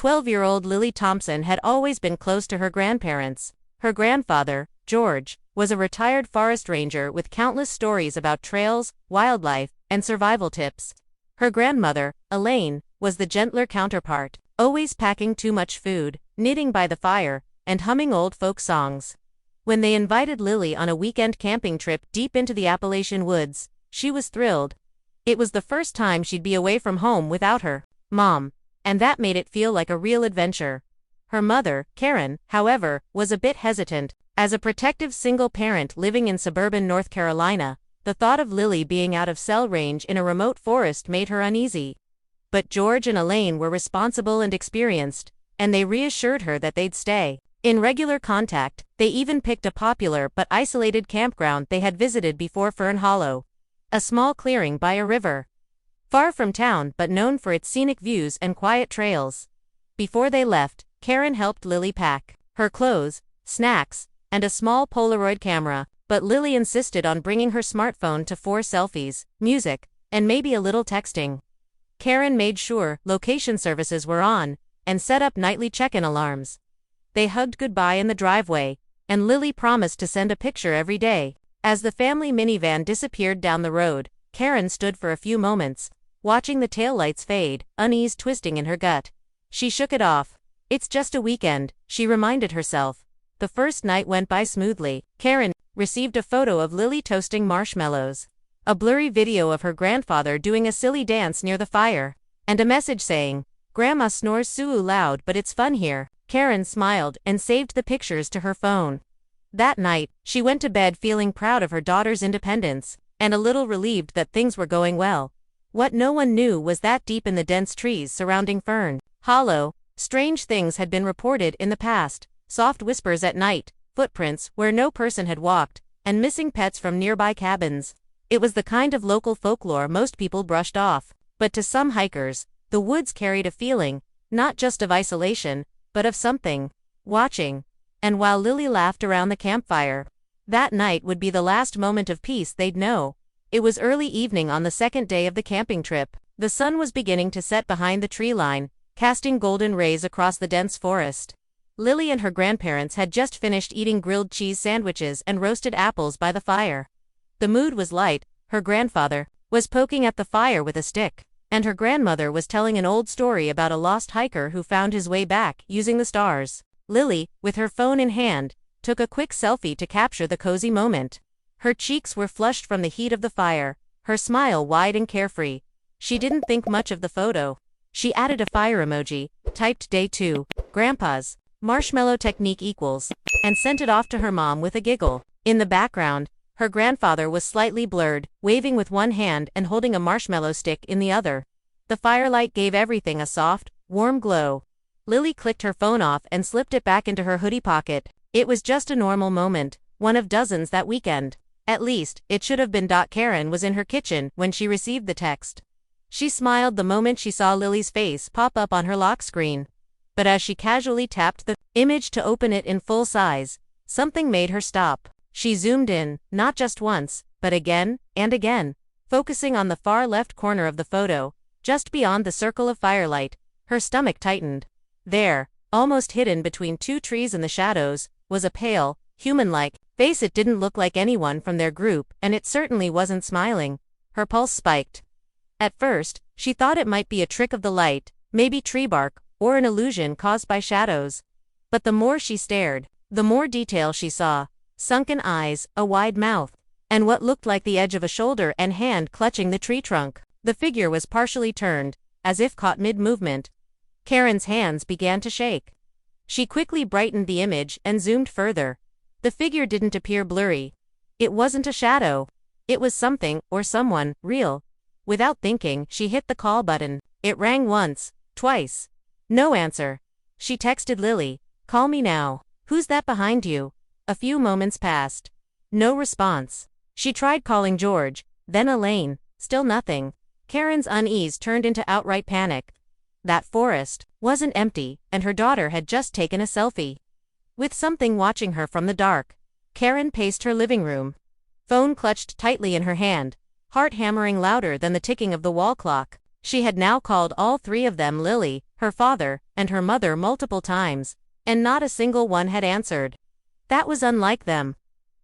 12-year-old Lily Thompson had always been close to her grandparents. Her grandfather, George, was a retired forest ranger with countless stories about trails, wildlife, and survival tips. Her grandmother, Elaine, was the gentler counterpart, always packing too much food, knitting by the fire, and humming old folk songs. When they invited Lily on a weekend camping trip deep into the Appalachian woods, she was thrilled. It was the first time she'd be away from home without her mom, and that made it feel like a real adventure. Her mother, Karen, however, was a bit hesitant. As a protective single parent living in suburban North Carolina, the thought of Lily being out of cell range in a remote forest made her uneasy. But George and Elaine were responsible and experienced, and they reassured her that they'd stay. In regular contact, they even picked a popular but isolated campground they had visited before, Fern Hollow, a small clearing by a river. Far from town but known for its scenic views and quiet trails. Before they left, Karen helped Lily pack her clothes, snacks, and a small Polaroid camera, but Lily insisted on bringing her smartphone for selfies, music, and maybe a little texting. Karen made sure location services were on, and set up nightly check-in alarms. They hugged goodbye in the driveway, and Lily promised to send a picture every day. As the family minivan disappeared down the road, Karen stood for a few moments, watching the taillights fade, unease twisting in her gut. She shook it off. It's just a weekend, she reminded herself. The first night went by smoothly. Karen received a photo of Lily toasting marshmallows, a blurry video of her grandfather doing a silly dance near the fire, and a message saying, "Grandma snores so loud but it's fun here." Karen smiled and saved the pictures to her phone. That night, she went to bed feeling proud of her daughter's independence, and a little relieved that things were going well. What no one knew was that deep in the dense trees surrounding Fern Hollow, strange things had been reported in the past, soft whispers at night, footprints where no person had walked, and missing pets from nearby cabins. It was the kind of local folklore most people brushed off, but to some hikers, the woods carried a feeling, not just of isolation, but of something watching. And while Lily laughed around the campfire, that night would be the last moment of peace they'd know. It was early evening on the second day of the camping trip. The sun was beginning to set behind the tree line, casting golden rays across the dense forest. Lily and her grandparents had just finished eating grilled cheese sandwiches and roasted apples by the fire. The mood was light. Her grandfather was poking at the fire with a stick, and her grandmother was telling an old story about a lost hiker who found his way back using the stars. Lily, with her phone in hand, took a quick selfie to capture the cozy moment. Her cheeks were flushed from the heat of the fire, her smile wide and carefree. She didn't think much of the photo. She added a fire emoji, typed "Day 2, Grandpa's marshmallow technique equals," and sent it off to her mom with a giggle. In the background, her grandfather was slightly blurred, waving with one hand and holding a marshmallow stick in the other. The firelight gave everything a soft, warm glow. Lily clicked her phone off and slipped it back into her hoodie pocket. It was just a normal moment, one of dozens that weekend. At least, it should have been. Karen was in her kitchen when she received the text. She smiled the moment she saw Lily's face pop up on her lock screen. But as she casually tapped the image to open it in full size, something made her stop. She zoomed in, not just once, but again and again, focusing on the far left corner of the photo, just beyond the circle of firelight. Her stomach tightened. There, almost hidden between two trees in the shadows, was a pale, human-like face. It didn't look like anyone from their group, and it certainly wasn't smiling. Her pulse spiked. At first, she thought it might be a trick of the light, maybe tree bark, or an illusion caused by shadows. But the more she stared, the more detail she saw. Sunken eyes, a wide mouth, and what looked like the edge of a shoulder and hand clutching the tree trunk. The figure was partially turned, as if caught mid-movement. Karen's hands began to shake. She quickly brightened the image and zoomed further. The figure didn't appear blurry. It wasn't a shadow. It was something, or someone, real. Without thinking, she hit the call button. It rang once, twice. No answer. She texted Lily, "Call me now. Who's that behind you?" A few moments passed. No response. She tried calling George, then Elaine, still nothing. Karen's unease turned into outright panic. That forest wasn't empty, and her daughter had just taken a selfie with something watching her from the dark. Karen paced her living room, phone clutched tightly in her hand, heart hammering louder than the ticking of the wall clock. She had now called all three of them. Lily, her father, and her mother multiple times, and not a single one had answered. That was unlike them.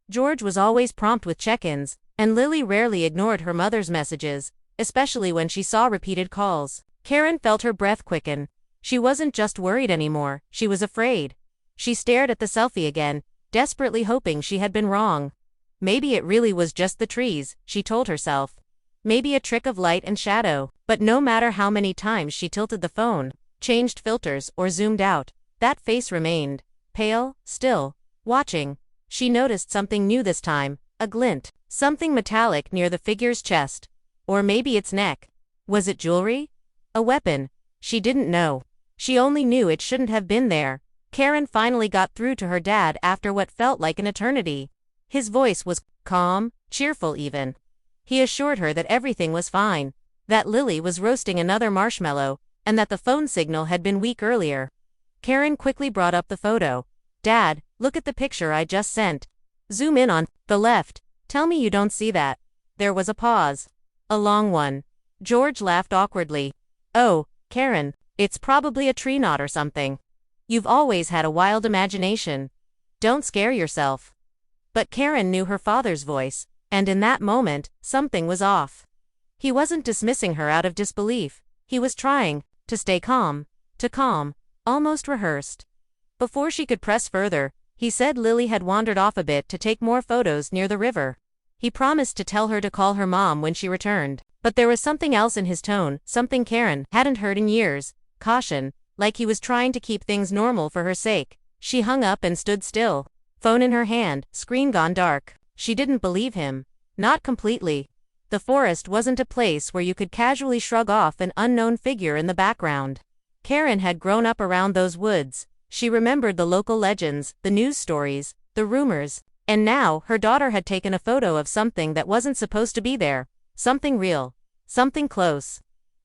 George was always prompt with check-ins, and Lily rarely ignored her mother's messages, especially when she saw repeated calls. Karen felt her breath quicken. She wasn't just worried anymore, she was afraid. She stared at the selfie again, desperately hoping she had been wrong. Maybe it really was just the trees, she told herself. Maybe a trick of light and shadow. But no matter how many times she tilted the phone, changed filters, or zoomed out, that face remained, pale, still, watching. She noticed something new this time, a glint, something metallic near the figure's chest. Or maybe its neck. Was it jewelry? A weapon? She didn't know. She only knew it shouldn't have been there. Karen finally got through to her dad after what felt like an eternity. His voice was calm, cheerful even. He assured her that everything was fine, that Lily was roasting another marshmallow, and that the phone signal had been weak earlier. Karen quickly brought up the photo. Dad, look at the picture I just sent. Zoom in on the left. Tell me you don't see that. There was a pause. A long one. George laughed awkwardly. Oh, Karen, it's probably a tree knot or something. You've always had a wild imagination. Don't scare yourself. But Karen knew her father's voice, and in that moment, something was off. He wasn't dismissing her out of disbelief. He was trying to stay calm, almost rehearsed. Before she could press further, he said Lily had wandered off a bit to take more photos near the river. He promised to tell her to call her mom when she returned. But there was something else in his tone, something Karen hadn't heard in years, caution, like he was trying to keep things normal for her sake. She hung up and stood still, phone in her hand, screen gone dark. She didn't believe him. Not completely. The forest wasn't a place where you could casually shrug off an unknown figure in the background. Karen had grown up around those woods. She remembered the local legends, the news stories, the rumors, and now her daughter had taken a photo of something that wasn't supposed to be there, something real, something close.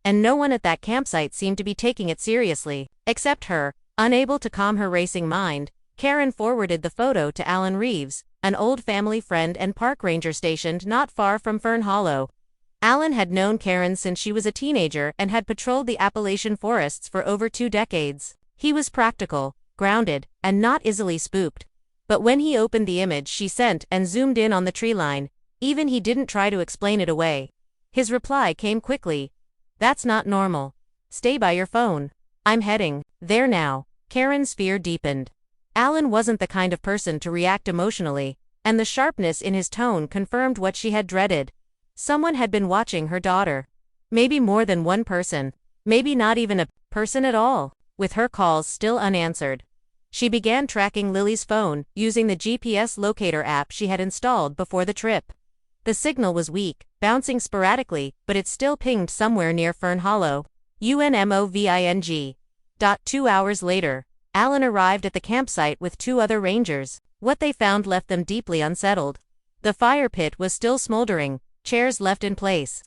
And no one at that campsite seemed to be taking it seriously, except her. Unable to calm her racing mind, Karen forwarded the photo to Alan Reeves, an old family friend and park ranger stationed not far from Fern Hollow. Alan had known Karen since she was a teenager and had patrolled the Appalachian forests for over 2 decades. He was practical, grounded, and not easily spooked. But when he opened the image she sent and zoomed in on the tree line, even he didn't try to explain it away. His reply came quickly. That's not normal. Stay by your phone. I'm heading there now. Karen's fear deepened. Alan wasn't the kind of person to react emotionally, and the sharpness in his tone confirmed what she had dreaded. Someone had been watching her daughter. Maybe more than one person. Maybe not even a person at all. With her calls still unanswered, she began tracking Lily's phone, using the GPS locator app she had installed before the trip. The signal was weak, bouncing sporadically, but it still pinged somewhere near Fern Hollow. UNMOVING. 2 hours later, Alan arrived at the campsite with 2 other rangers. What they found left them deeply unsettled. The fire pit was still smoldering, chairs left in place.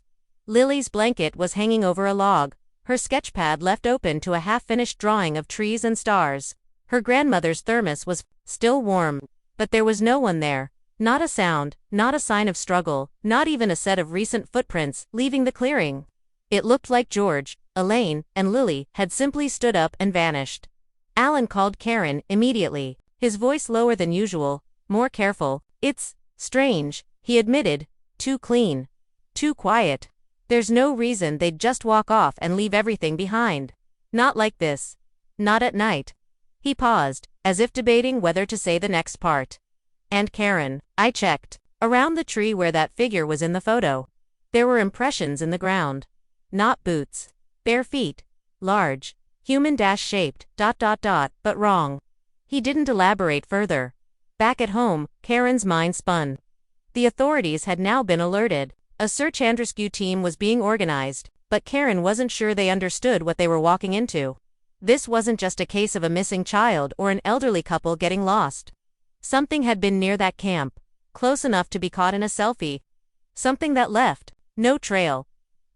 Lily's blanket was hanging over a log, her sketchpad left open to a half-finished drawing of trees and stars. Her grandmother's thermos was still warm, but there was no one there. Not a sound, not a sign of struggle, not even a set of recent footprints leaving the clearing. It looked like George, Elaine, and Lily had simply stood up and vanished. Alan called Karen immediately, his voice lower than usual, more careful. It's strange, he admitted. Too clean. Too quiet. There's no reason they'd just walk off and leave everything behind. Not like this. Not at night. He paused, as if debating whether to say the next part. And Karen, I checked around the tree where that figure was in the photo. There were impressions in the ground. Not boots. Bare feet. Large. Human-shaped, ... but wrong. He didn't elaborate further. Back at home, Karen's mind spun. The authorities had now been alerted. A search and rescue team was being organized, but Karen wasn't sure they understood what they were walking into. This wasn't just a case of a missing child or an elderly couple getting lost. Something had been near that camp, close enough to be caught in a selfie. Something that left no trail,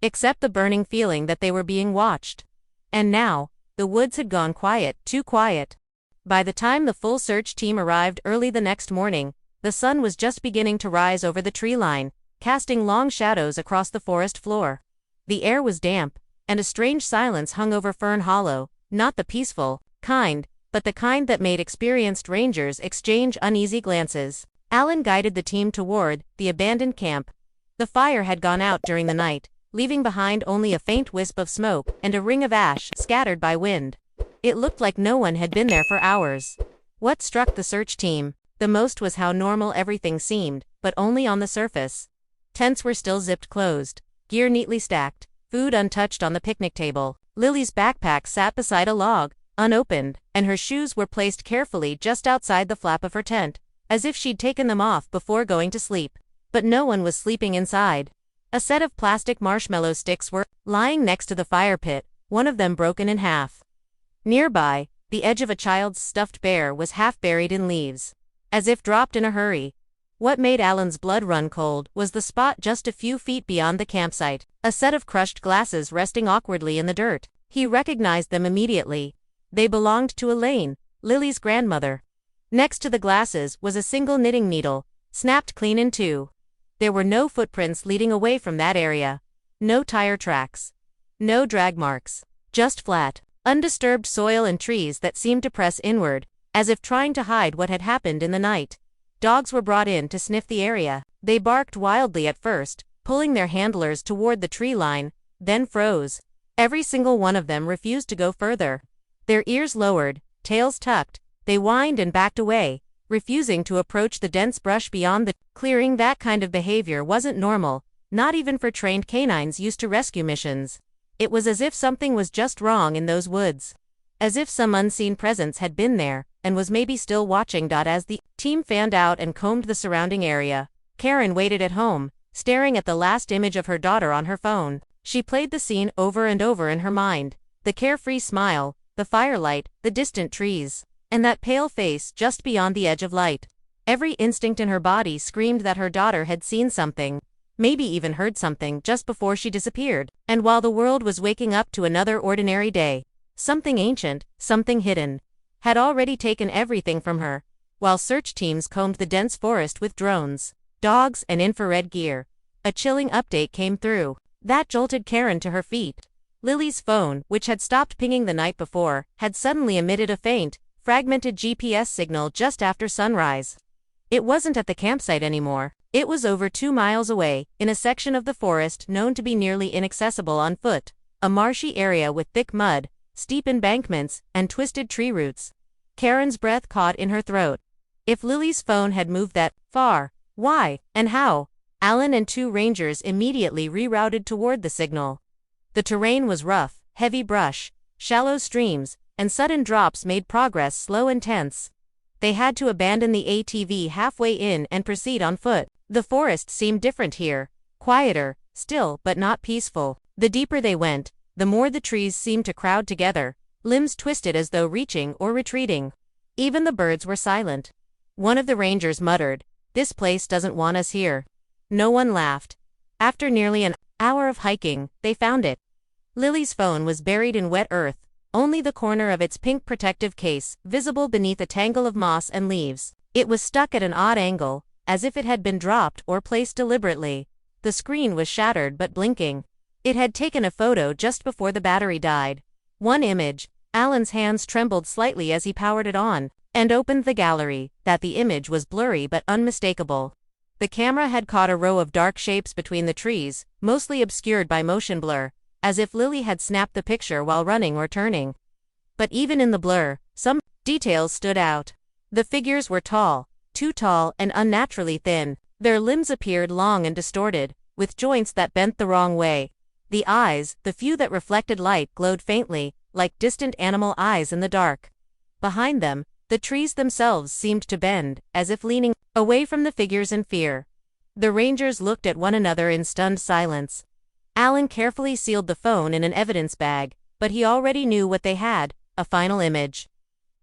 except the burning feeling that they were being watched. And now, the woods had gone quiet, too quiet. By the time the full search team arrived early the next morning, the sun was just beginning to rise over the tree line, casting long shadows across the forest floor. The air was damp, and a strange silence hung over Fern Hollow, Not the peaceful kind, but the kind that made experienced rangers exchange uneasy glances. Alan guided the team toward the abandoned camp. The fire had gone out during the night, leaving behind only a faint wisp of smoke and a ring of ash scattered by wind. It looked like no one had been there for hours. What struck the search team the most was how normal everything seemed, but only on the surface. Tents were still zipped closed, gear neatly stacked, food untouched on the picnic table. Lily's backpack sat beside a log, unopened, and her shoes were placed carefully just outside the flap of her tent, as if she'd taken them off before going to sleep. But no one was sleeping inside. A set of plastic marshmallow sticks were lying next to the fire pit, one of them broken in half. Nearby, the edge of a child's stuffed bear was half buried in leaves, as if dropped in a hurry. What made Alan's blood run cold was the spot just a few feet beyond the campsite, a set of crushed glasses resting awkwardly in the dirt. He recognized them immediately. They belonged to Elaine, Lily's grandmother. Next to the glasses was a single knitting needle, snapped clean in two. There were no footprints leading away from that area. No tire tracks. No drag marks. Just flat, undisturbed soil and trees that seemed to press inward, as if trying to hide what had happened in the night. Dogs were brought in to sniff the area. They barked wildly at first, pulling their handlers toward the tree line, then froze. Every single one of them refused to go further. Their ears lowered, tails tucked, they whined and backed away, refusing to approach the dense brush beyond the clearing. That kind of behavior wasn't normal, not even for trained canines used to rescue missions. It was as if something was just wrong in those woods. As if some unseen presence had been there, and was maybe still watching. As the team fanned out and combed the surrounding area, Karen waited at home, staring at the last image of her daughter on her phone. She played the scene over and over in her mind. The carefree smile, the firelight, the distant trees, and that pale face just beyond the edge of light. Every instinct in her body screamed that her daughter had seen something, maybe even heard something just before she disappeared. And while the world was waking up to another ordinary day, something ancient, something hidden, had already taken everything from her. While search teams combed the dense forest with drones, dogs, and infrared gear, a chilling update came through. That jolted Karen to her feet. Lily's phone, which had stopped pinging the night before, had suddenly emitted a faint, fragmented GPS signal just after sunrise. It wasn't at the campsite anymore. It was over 2 miles away, in a section of the forest known to be nearly inaccessible on foot, a marshy area with thick mud, steep embankments, and twisted tree roots. Karen's breath caught in her throat. If Lily's phone had moved that far, why, and how? Alan and 2 rangers immediately rerouted toward the signal. The terrain was rough, heavy brush, shallow streams, and sudden drops made progress slow and tense. They had to abandon the ATV halfway in and proceed on foot. The forest seemed different here, quieter, still but not peaceful. The deeper they went, the more the trees seemed to crowd together, limbs twisted as though reaching or retreating. Even the birds were silent. One of the rangers muttered, "This place doesn't want us here." No one laughed. After nearly an hour of hiking, they found it. Lily's phone was buried in wet earth, only the corner of its pink protective case visible beneath a tangle of moss and leaves. It was stuck at an odd angle, as if it had been dropped or placed deliberately. The screen was shattered but blinking. It had taken a photo just before the battery died. One image. Alan's hands trembled slightly as he powered it on and opened the gallery. The image was blurry but unmistakable. The camera had caught a row of dark shapes between the trees, mostly obscured by motion blur, as if Lily had snapped the picture while running or turning. But even in the blur, some details stood out. The figures were tall, too tall and unnaturally thin. Their limbs appeared long and distorted, with joints that bent the wrong way. The eyes, the few that reflected light, glowed faintly, like distant animal eyes in the dark. Behind them, the trees themselves seemed to bend, as if leaning away from the figures in fear. The rangers looked at one another in stunned silence. Alan carefully sealed the phone in an evidence bag, but he already knew what they had, a final image.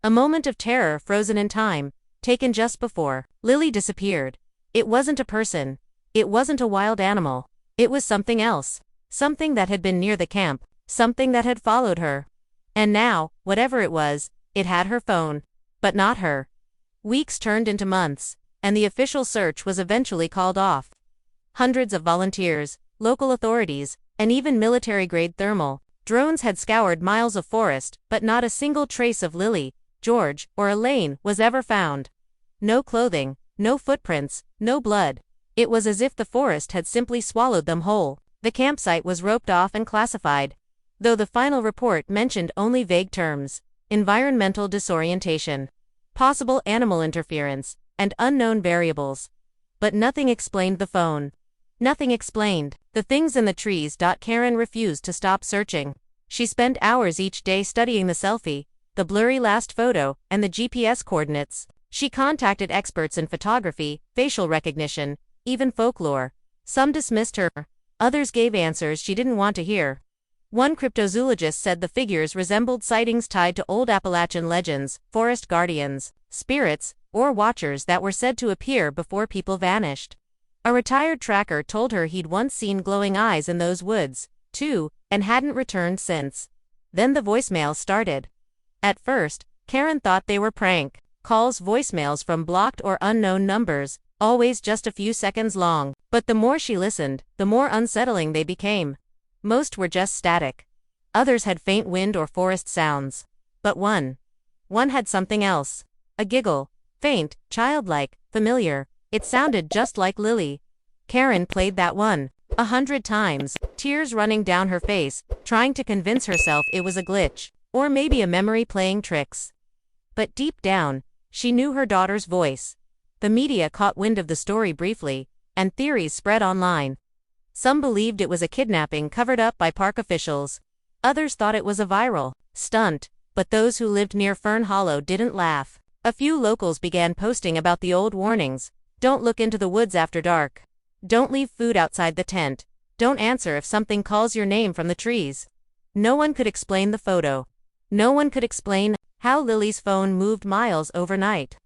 A moment of terror frozen in time, taken just before Lily disappeared. It wasn't a person. It wasn't a wild animal. It was something else. Something that had been near the camp. Something that had followed her. And now, whatever it was, it had her phone. But not her. Weeks turned into months, and the official search was eventually called off. Hundreds of volunteers, local authorities, and even military-grade thermal Drones had scoured miles of forest, but not a single trace of Lily, George, or Elaine was ever found. No clothing, no footprints, no blood. It was as if the forest had simply swallowed them whole. The campsite was roped off and classified, though the final report mentioned only vague terms: environmental disorientation, possible animal interference, and unknown variables. But nothing explained the phone. Nothing explained the things in the trees. Karen refused to stop searching. She spent hours each day studying the selfie, the blurry last photo, and the GPS coordinates. She contacted experts in photography, facial recognition, even folklore. Some dismissed her. Others gave answers she didn't want to hear. One cryptozoologist said the figures resembled sightings tied to old Appalachian legends, forest guardians, spirits, or watchers that were said to appear before people vanished. A retired tracker told her he'd once seen glowing eyes in those woods, too, and hadn't returned since. Then the voicemail started. At first, Karen thought they were prank calls, voicemails from blocked or unknown numbers, always just a few seconds long. But the more she listened, the more unsettling they became. Most were just static. Others had faint wind or forest sounds. But one had something else. A giggle. Faint, childlike, familiar. It sounded just like Lily. Karen played that one 100 times, tears running down her face, trying to convince herself it was a glitch, or maybe a memory playing tricks. But deep down, she knew her daughter's voice. The media caught wind of the story briefly, and theories spread online. Some believed it was a kidnapping covered up by park officials. Others thought it was a viral stunt, but those who lived near Fern Hollow didn't laugh. A few locals began posting about the old warnings. Don't look into the woods after dark. Don't leave food outside the tent. Don't answer if something calls your name from the trees. No one could explain the photo. No one could explain how Lily's phone moved miles overnight,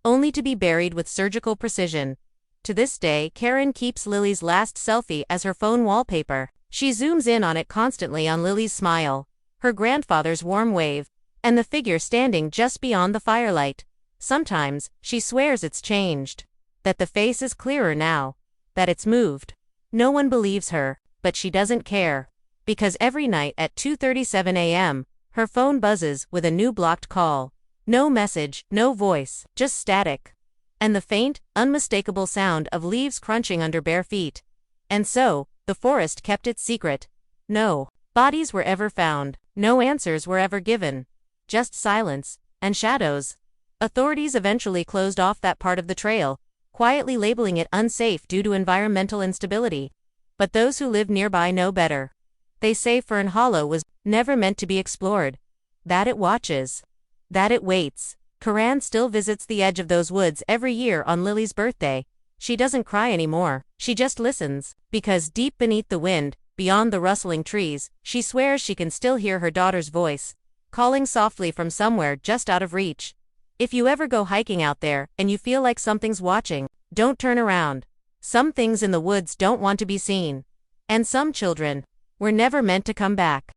only to be buried with surgical precision. To this day, Karen keeps Lily's last selfie as her phone wallpaper. She zooms in on it constantly, on Lily's smile, her grandfather's warm wave, and the figure standing just beyond the firelight. Sometimes, she swears it's changed, that the face is clearer now, that it's moved. No one believes her, but she doesn't care, because every night at 2:37 a.m., her phone buzzes with a new blocked call. No message, no voice, just static. And the faint, unmistakable sound of leaves crunching under bare feet. And so, the forest kept its secret. No bodies were ever found, no answers were ever given. Just silence, and shadows. Authorities eventually closed off that part of the trail, quietly labeling it unsafe due to environmental instability. But those who live nearby know better. They say Fern Hollow was never meant to be explored. That it watches. That it waits. Karen still visits the edge of those woods every year on Lily's birthday. She doesn't cry anymore. She just listens, because deep beneath the wind, beyond the rustling trees, she swears she can still hear her daughter's voice, calling softly from somewhere just out of reach. If you ever go hiking out there, and you feel like something's watching, don't turn around. Some things in the woods don't want to be seen. And some children were never meant to come back.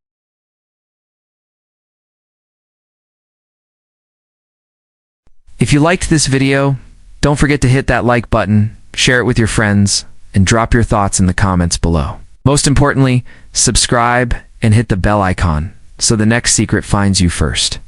If you liked this video, don't forget to hit that like button, share it with your friends, and drop your thoughts in the comments below. Most importantly, subscribe and hit the bell icon so the next secret finds you first.